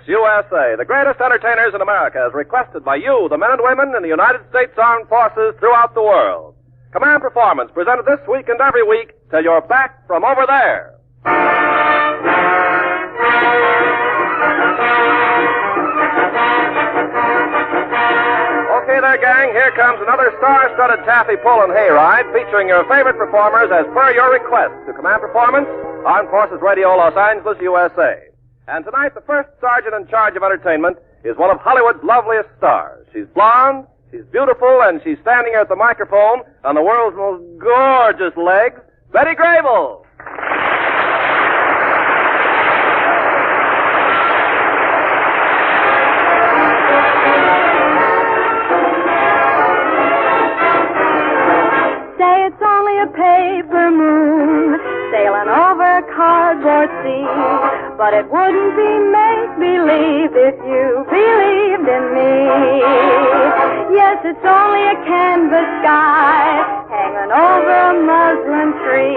USA, the greatest entertainers in America, as requested by you, the men and women in the United States Armed Forces throughout the world. Command Performance, presented this week and every week till you're back from over there. Okay there, gang, here comes another star-studded taffy pull and hayride featuring your favorite performers as per your request to Command Performance, Armed Forces Radio, Los Angeles, USA. And tonight, the first sergeant in charge of entertainment is one of Hollywood's loveliest stars. She's blonde, she's beautiful, and she's standing here at the microphone on the world's most gorgeous legs, Betty Grable. Say it's only a paper moon sailing over a cardboard sea, but it wouldn't be make-believe if you believed in me. Yes, it's only a canvas sky hanging over a muslin tree,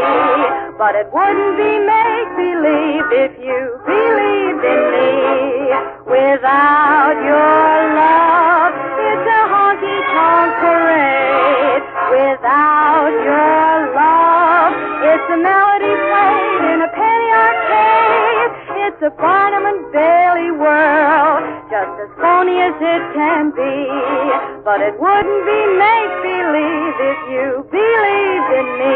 but it wouldn't be make-believe if you believed in me. Without your love, it's a honky-tonk parade. Without your love, it's a melody played in a penny arcade. It's a Barnum and Bailey world, just as phony as it can be. But it wouldn't be make-believe if you believed in me.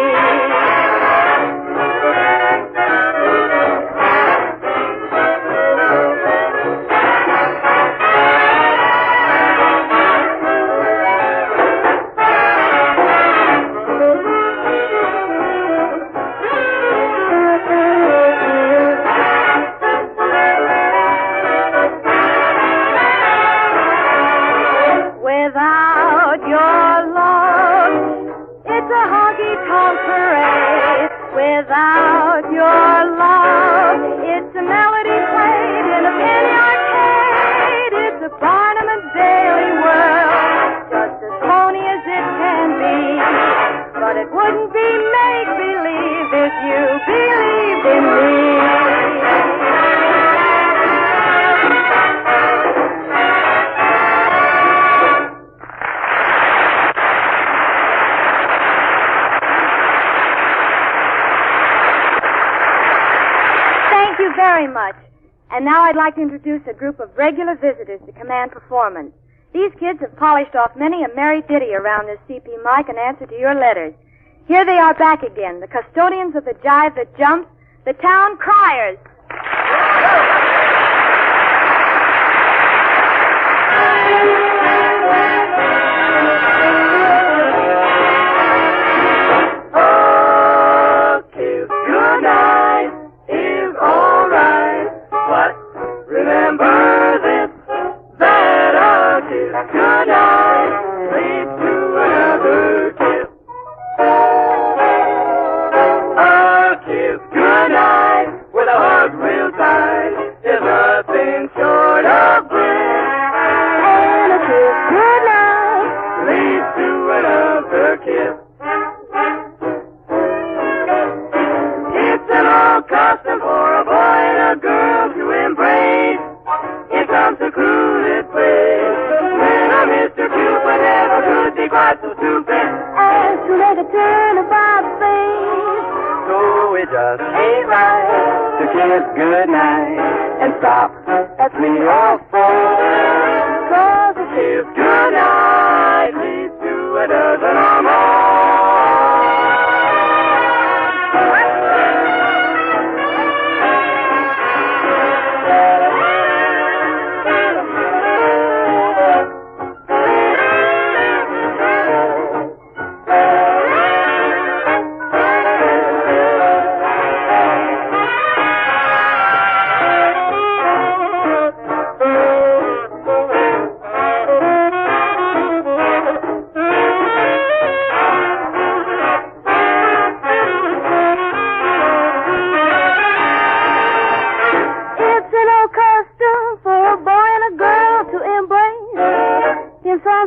Without your love, it's a melody played in a penny arcade. It's a Barnum and Bailey world, just as phony as it can be. But it wouldn't be make-believe if you believed in me. Very much. And now I'd like to introduce a group of regular visitors to Command Performance. These kids have polished off many a merry ditty around this CP mic in answer to your letters. Here they are back again, the custodians of the jive that jumps, the town Criers.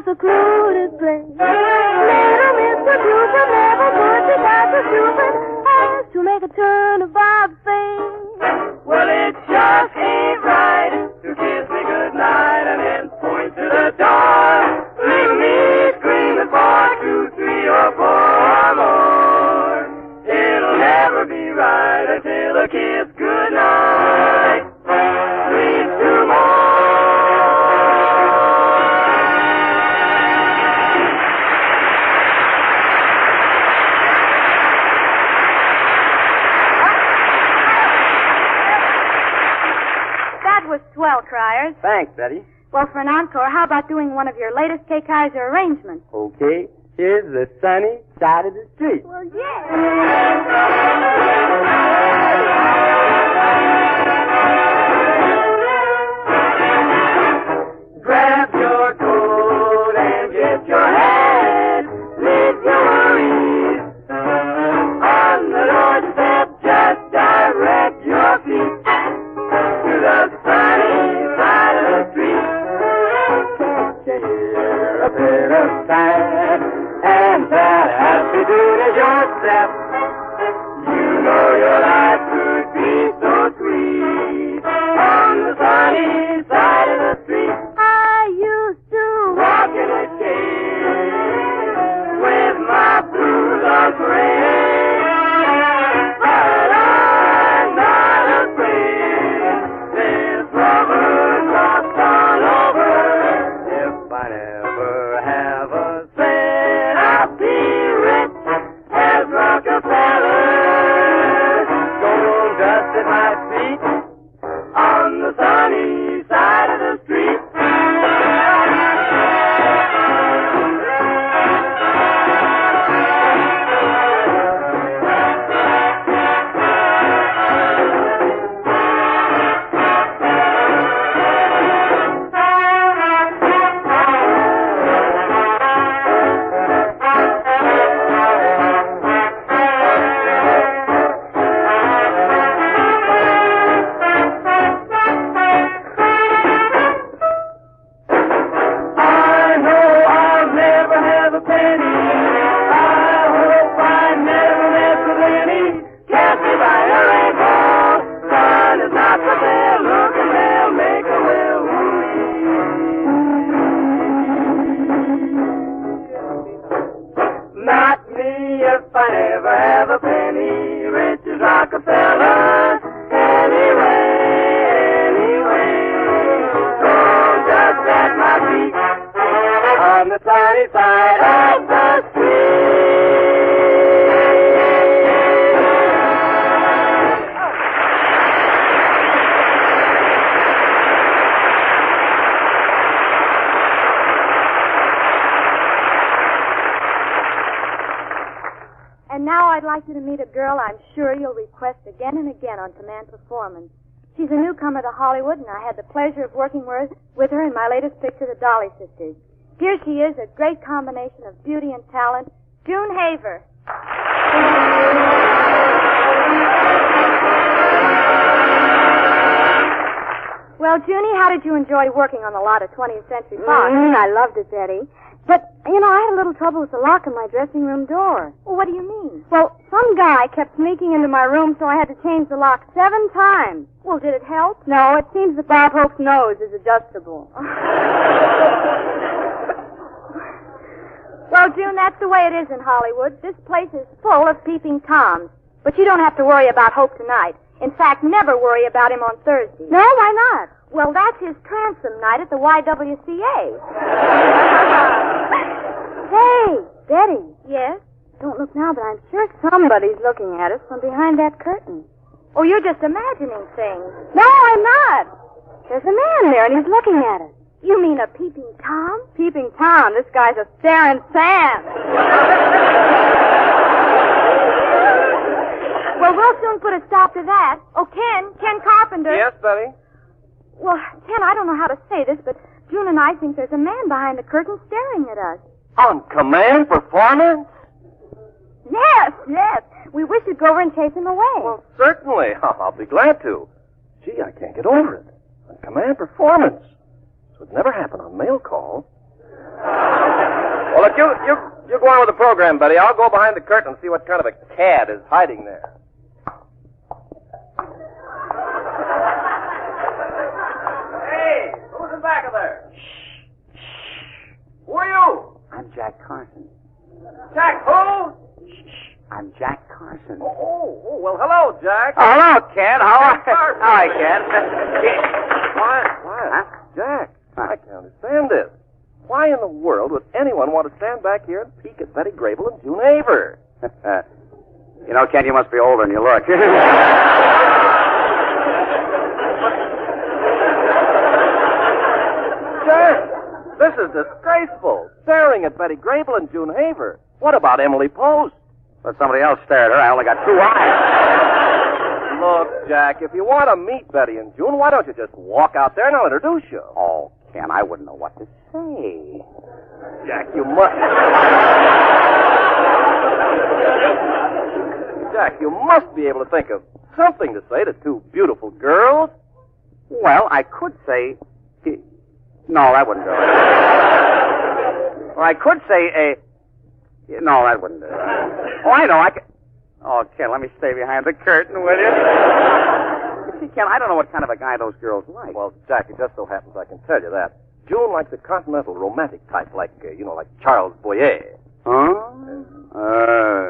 Secluded place. Little Mr. Cooper never put the doctor stupid as to make a turn of Bob's face. Well, it just ain't right to kiss till a kiss goodnight. Sweet tomorrow. That was swell, Criers. Thanks, Betty. Well, for an encore, how about doing one of your latest Kay Kaiser arrangements? Okay, here's the sunny side of the street. Well, yeah. Grab your coat and get your hat. Leave your worries on the doorstep. Just direct your feet to the sunny side of the street. Can't you hear a bit of sad and that happy tune is your step? You know your life could be so sweet on the sunny side of the street. I used to Walk in the shade with my blues on parade. But I'm not afraid. This lover's lost on over. If I never have a cent, I'll be rich as Rockefeller. Gold dust at my feet on the sunny side of the street. I know I'll never have a penny. I hope I never mess with any. Can't be by a rainbow. Sun is not for sale. Look and they'll make a will. Not me if I never have a penny. Rich as Rockefeller. Anyway. So just at my feet on the sunny side of the street. And now I'd like you to meet a girl I'm sure you'll request again and again on Command Performance. She's a newcomer to Hollywood, and I had the pleasure of working with her in my latest picture, The Dolly Sisters. Here she is, a great combination of beauty and talent, June Haver. Well, Junie, how did you enjoy working on the lot of 20th Century Fox? I loved it, Betty. But, I had a little trouble with the lock in my dressing room door. Well, what do you mean? Well, some guy kept sneaking into my room, so I had to change the lock 7 times. Well, did it help? No, it seems that Bob Hope's nose is adjustable. Well, June, that's the way it is in Hollywood. This place is full of peeping Toms. But you don't have to worry about Hope tonight. In fact, never worry about him on Thursday. No, why not? Well, that's his transom night at the YWCA. Hey, Betty. Yes? Don't look now, but I'm sure somebody's looking at us from behind that curtain. Oh, you're just imagining things. No, I'm not. There's a man there, and he's looking at us. You mean a peeping Tom? Peeping Tom. This guy's a staring Sam. Well, we'll soon put a stop to that. Oh, Ken Carpenter. Yes, Betty? Well, Ken, I don't know how to say this, but June and I think there's a man behind the curtain staring at us. On Command Performance? Yes. We wish you'd go over and chase him away. Well, certainly. I'll be glad to. Gee, I can't get over it. On Command Performance. This would never happen on mail call. Well, look, you go on with the program, Betty. I'll go behind the curtain and see what kind of a cad is hiding there. Hey, who's in back of there? Shh. Who are you? I'm Jack Carson. Jack who? I'm Jack Carson. Oh, well, hello, Jack. Hello, Hello, Kid. How are you, Kid? Quiet. Huh? Jack, I can't understand this. Why in the world would anyone want to stand back here and peek at Betty Grable and June Haver? You know, Kid, you must be older than you look. Jack, this is disgraceful. Staring at Betty Grable and June Haver. What about Emily Post? But somebody else stared at her. I only got 2 eyes. Look, Jack, if you want to meet Betty and June, why don't you just walk out there and I'll introduce you? Oh, Ken, I wouldn't know what to say. Jack, you must... Jack, you must be able to think of something to say to 2 beautiful girls. Well, I could say... No, that wouldn't do it. Or I could say No, that wouldn't do it. Oh, I know. Oh, Ken, let me stay behind the curtain, will you? See, Ken, I don't know what kind of a guy those girls like. Well, Jack, it just so happens I can tell you that. June likes a continental romantic type, like Charles Boyer. Huh?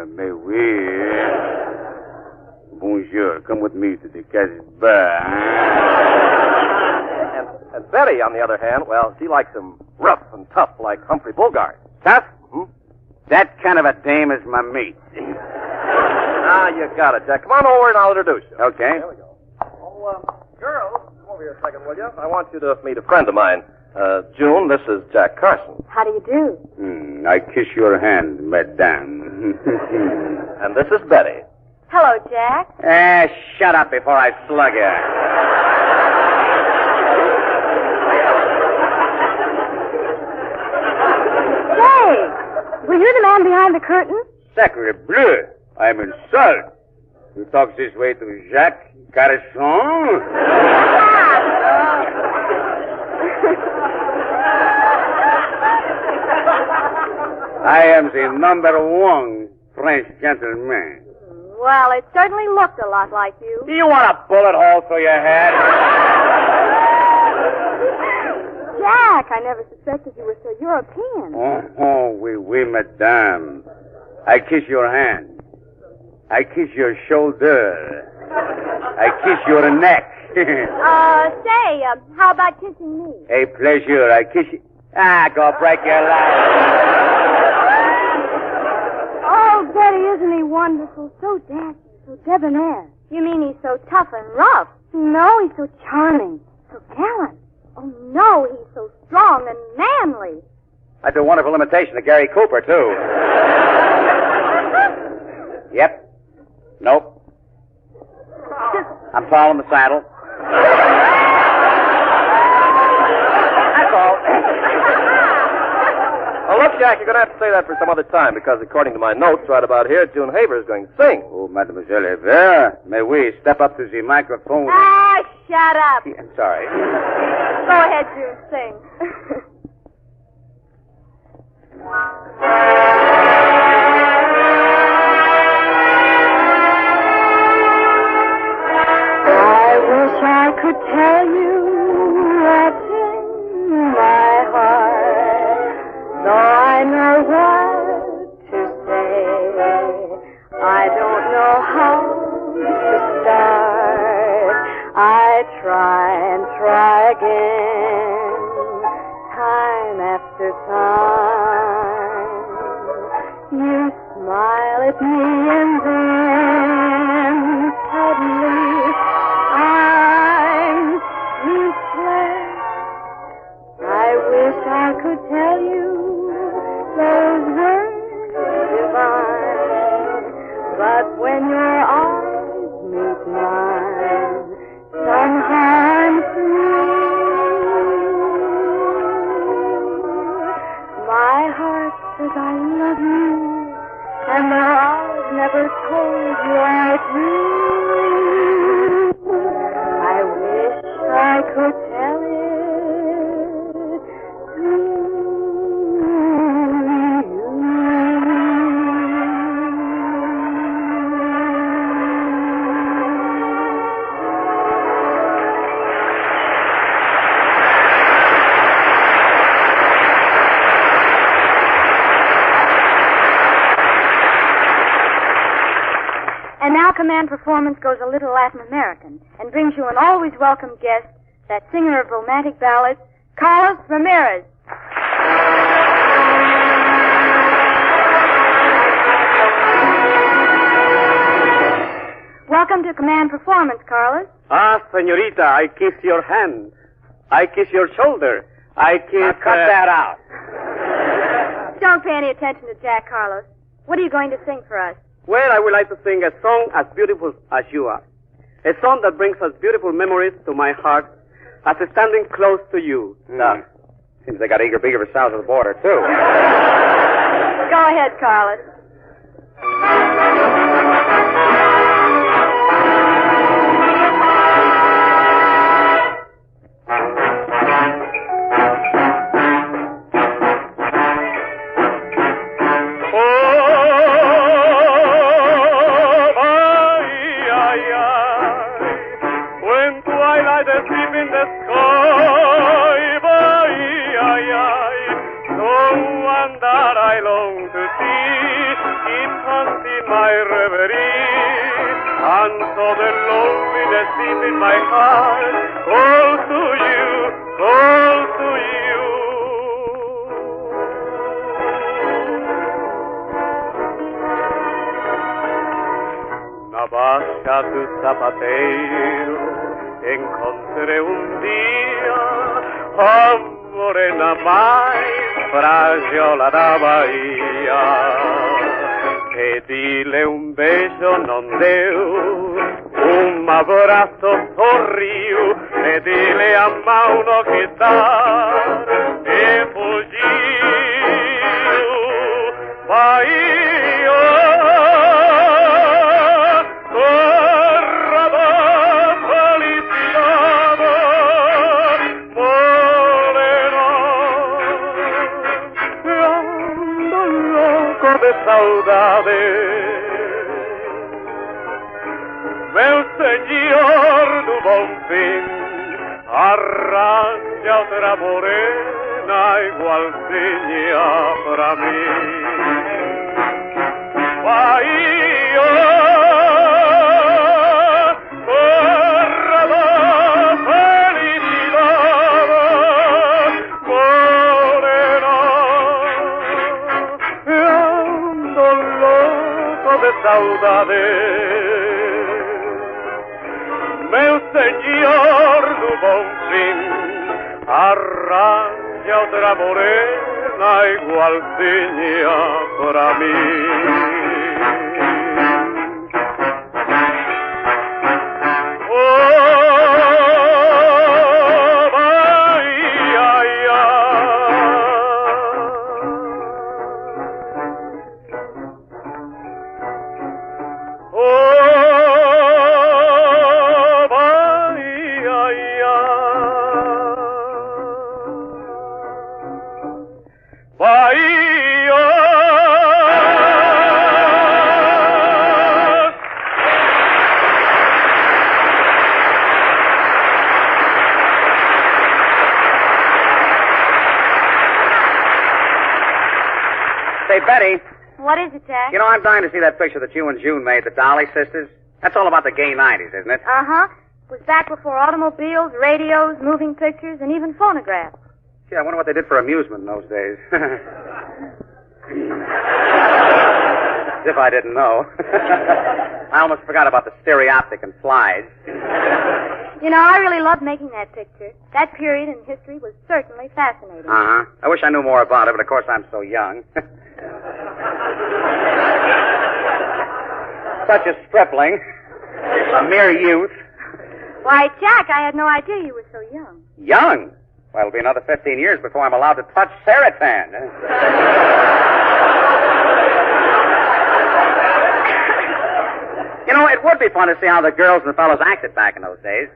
Mais oui. Bonjour. Come with me to the Casbah. And Betty, on the other hand, well, she likes him rough and tough like Humphrey Bogart. Tough? Mm-hmm. That kind of a dame is my mate. Ah, you got it, Jack. Come on over and I'll introduce you. Okay. Here we go. Oh, girls, come over here a second, will you? I want you to meet a friend of mine. June, this is Jack Carson. How do you do? I kiss your hand, madame. And this is Betty. Hello, Jack. Shut up before I slug you. Say, were you the man behind the curtain? Sacre bleu. I'm insulted. You talk this way to Jacques Carson? I am the #1 French gentleman. Well, it certainly looked a lot like you. Do you want a bullet hole through your head? Jack, I never suspected you were so European. Oui, madame. I kiss your hand. I kiss your shoulder. I kiss your neck. How about kissing me? A pleasure. I kiss you. Go break your leg. Oh, Betty, isn't he wonderful? So dashing, so debonair. You mean he's so tough and rough? No, he's so charming, so gallant. Oh, no, he's so strong and manly. I do a wonderful imitation of Gary Cooper, too. Yep. Nope. I'm tall in the saddle. That's all. Oh, look, Jack, you're going to have to say that for some other time, because according to my notes right about here, June Haver is going to sing. Oh, Mademoiselle Haver, may we step up to the microphone? Shut up. I'm sorry. Go ahead, June, sing. I wish I could tell you what's in my heart, though I know what to say. I don't know how to start. I try and try again, time after time. You smile at me and then suddenly I'm speechless. I wish I could tell you those words divine, but when your eyes meet mine, somehow I'm through. My heart says I love you, and though I've never told you I Command Performance goes a little Latin American and brings you an always welcome guest, that singer of romantic ballads, Carlos Ramirez. Welcome to Command Performance, Carlos. Ah, senorita, I kiss your hand. I kiss your shoulder. I kiss... Now, cut that out. Don't pay any attention to Jack, Carlos. What are you going to sing for us? Well, I would like to sing a song as beautiful as you are. A song that brings us beautiful memories to my heart as standing close to you. Seems they got eager beaver south of the border, too. Go ahead, Carlos. Navaja tu zapatero encontré un día a morena más fragiolada bahía. Pedile un beso non deu, un abrazo sorriu, pedile a mano que dar e fugiu. Bahía, torrada feliciada, morena, ando loco de saudade. Meu senhor do bom fim, arranja outra morena igualzinha pra mim. Bahia, terra da felicidade, morena, ando louco de saudade. Meu senhor do bom fim, arranja outra morena igualzinha pra mim. Say, Betty, What is it, Jack? you know, I'm dying to see that picture that you and June made, the Dolly sisters. That's all about the gay 90s, isn't it? Uh-huh. It was back before automobiles, radios, moving pictures, and even phonographs. Gee, I wonder what they did for amusement in those days. As if I didn't know. I almost forgot about the stereoptic and slides. You know, I really loved making that picture. That period in history was certainly fascinating. Uh-huh. I wish I knew more about it, but of course I'm so young. Such a stripling. A mere youth. Why, Jack, I had no idea you were so young. Young? Well, it'll be another 15 years before I'm allowed to touch Saratan. You know, it would be fun to see how the girls and the fellows acted back in those days.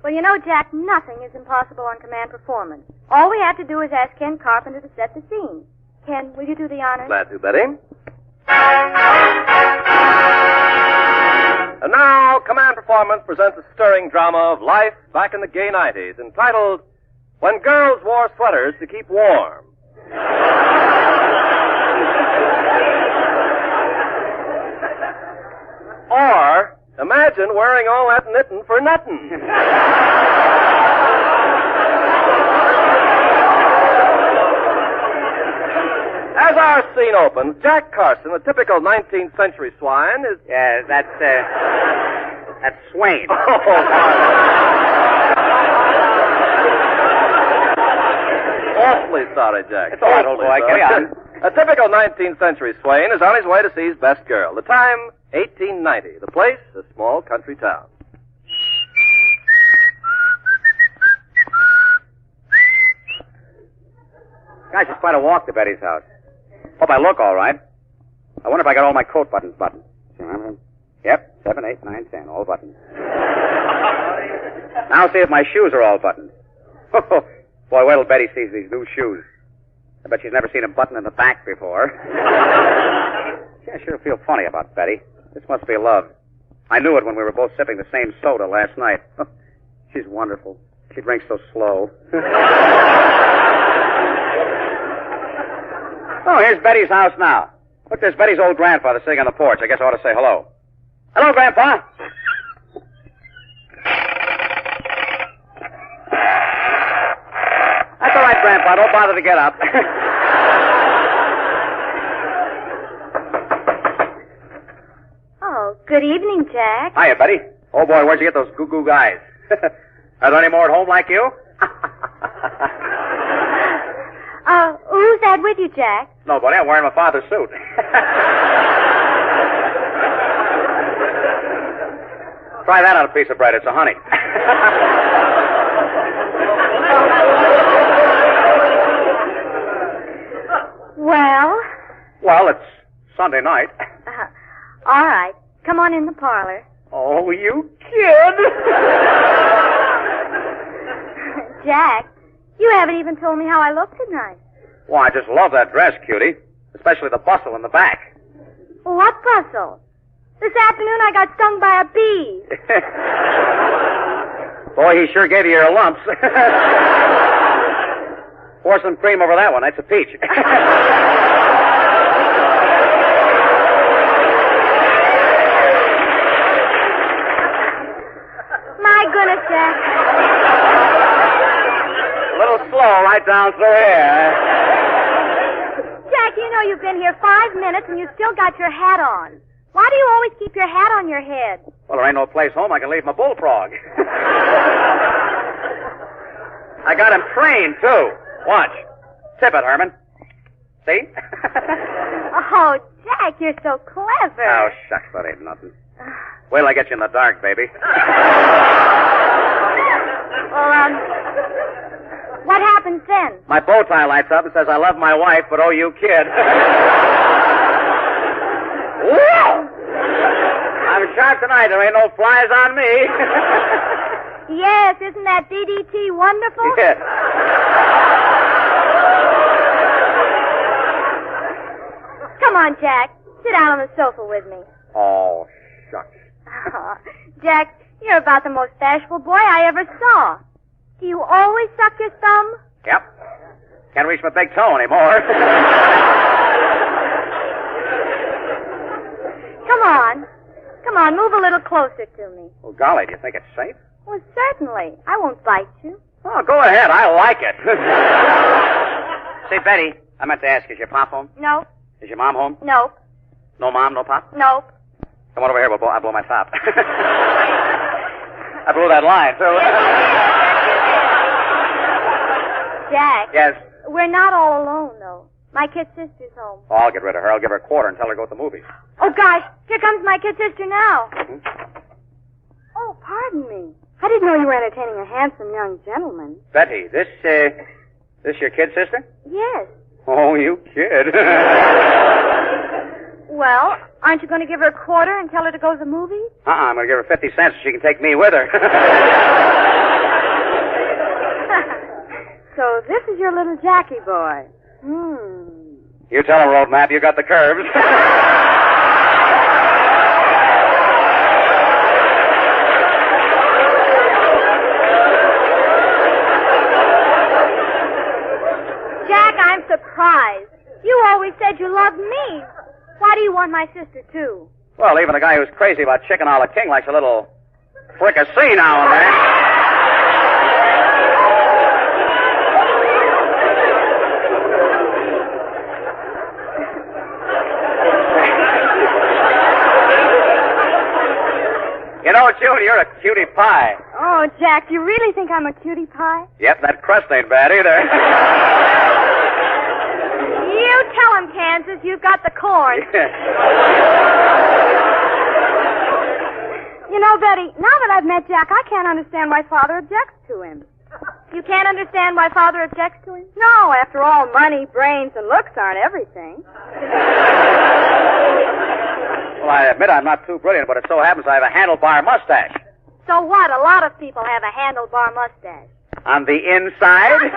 Well, you know, Jack, nothing is impossible on Command Performance. All we have to do is ask Ken Carpenter to set the scene. Ken, will you do the honors? Glad to, Betty. And now, Command Performance presents a stirring drama of life back in the gay 90s, entitled When Girls Wore Sweaters to Keep Warm. Or, Imagine wearing all that knitting for nothing. As our scene opens, Jack Carson, a typical 19th century swine, is... Yeah, that's Swain. Awfully sorry, Jack. It's all right, old boy. Carry on. A typical 19th century swain is on his way to see his best girl. The time, 1890. The place, a small country town. Gosh, it's quite a walk to Betty's house. Hope I look all right. I wonder if I got all my coat buttons buttoned. Yep, 7, 8, 9, 10, all buttoned. Now see if my shoes are all buttoned. Boy, wait till Betty sees these new shoes. I bet she's never seen a button in the back before. Gee, I sure feel funny about Betty. This must be love. I knew it when we were both sipping the same soda last night. She's wonderful. She drinks so slow. Oh, here's Betty's house now. Look, there's Betty's old grandfather sitting on the porch. I guess I ought to say hello. Hello, Grandpa. That's all right, Grandpa. Don't bother to get up. Oh, good evening, Jack. Hiya, Betty. Oh, boy, where'd you get those goo-goo guys? Are there any more at home like you? Who's that with you, Jack? Nobody. I'm wearing my father's suit. Try that on a piece of bread. It's a honey. Well? Well, it's Sunday night. All right. Come on in the parlor. Oh, you kid. Jack, you haven't even told me how I look tonight. Well, I just love that dress, cutie. Especially the bustle in the back. What bustle? This afternoon I got stung by a bee. Boy, he sure gave you your lumps. Pour some cream over that one. That's a peach. My goodness, Jack. A little slow right down through here. Jack, you know you've been here 5 minutes and you still got your hat on. Why do you always keep your hat on your head? Well, there ain't no place home I can leave my bullfrog. I got him trained, too. Watch. Tip it, Herman. See? Oh, Jack, you're so clever. Oh, shucks, that ain't nothing. Wait till I get you in the dark, baby. Well, what happens then? My bow tie lights up and says, I love my wife, but oh, you kid. Whoa! I'm sharp tonight. There ain't no flies on me. Yes, isn't that DDT wonderful? Yeah. Come on, Jack. Sit down on the sofa with me. Oh, shucks. Jack, you're about the most bashful boy I ever saw. Do you always suck your thumb? Yep. Can't reach my big toe anymore. Come on. Come on, move a little closer to me. Oh, golly, do you think it's safe? Well, certainly. I won't bite you. Oh, go ahead. I like it. Say, Betty, I meant to ask, is your pop home? Nope. Is your mom home? Nope. No mom, no pop? Nope. Come on over here. I'll blow my top. I blew that line, too. Jack. Yes? We're not all alone, though. My kid sister's home. Oh, I'll get rid of her. I'll give her a quarter and tell her to go to the movies. Oh, gosh. Here comes my kid sister now. Hmm? Oh, pardon me. I didn't know you were entertaining a handsome young gentleman. Betty, this your kid sister? Yes. Oh, you kid. Well, aren't you going to give her a quarter and tell her to go to the movies? I'm going to give her 50 cents so she can take me with her. So this is your little Jackie boy. You tell him, Roadmap, you got the curves. Jack, I'm surprised. You always said you loved me. Why do you want my sister, too? Well, even the guy who's crazy about chicken a la king likes a little fricassee now and then. You know, June, you're a cutie pie. Oh, Jack, you really think I'm a cutie pie? Yep, that crust ain't bad either. You tell him, Kansas, you've got the corn. You know, Betty, now that I've met Jack, I can't understand why Father objects to him. You can't understand why Father objects to him? No, after all, money, brains, and looks aren't everything. Well, I admit I'm not too brilliant, but it so happens I have a handlebar mustache. So what? A lot of people have a handlebar mustache. On the inside?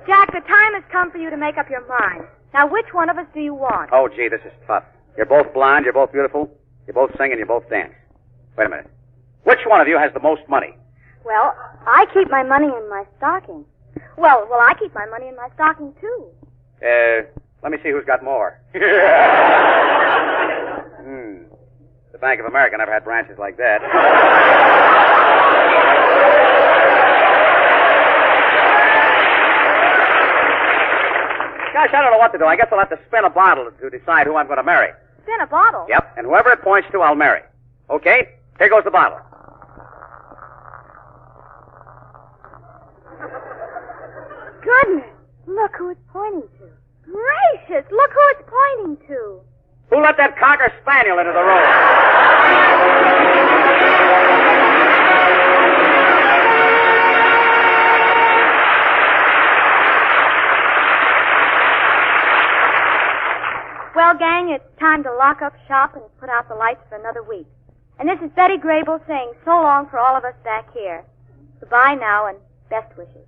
Jack, the time has come for you to make up your mind. Now, which one of us do you want? Oh, gee, this is tough. You're both blonde, you're both beautiful, you both sing, and you both dance. Wait a minute. Which one of you has the most money? Well, I keep my money in my stocking. Well, I keep my money in my stocking, too. Let me see who's got more. The Bank of America never had branches like that. Gosh, I don't know what to do. I guess I'll have to spin a bottle to decide who I'm going to marry. Spin a bottle? Yep, and whoever it points to, I'll marry. Okay, here goes the bottle. Goodness, look who it's pointing to. Gracious, look who it's pointing to. Who let that cocker spaniel into the room? Well, gang, it's time to lock up shop and put out the lights for another week. And this is Betty Grable saying so long for all of us back here. Goodbye now and best wishes.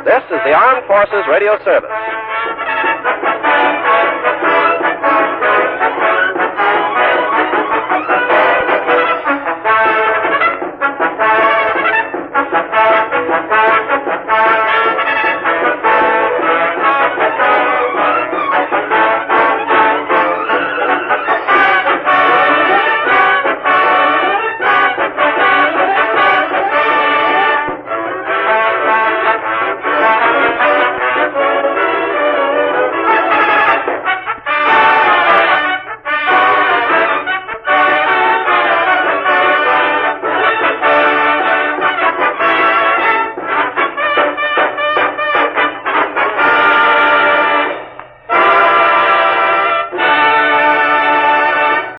This is the Armed Forces Radio Service.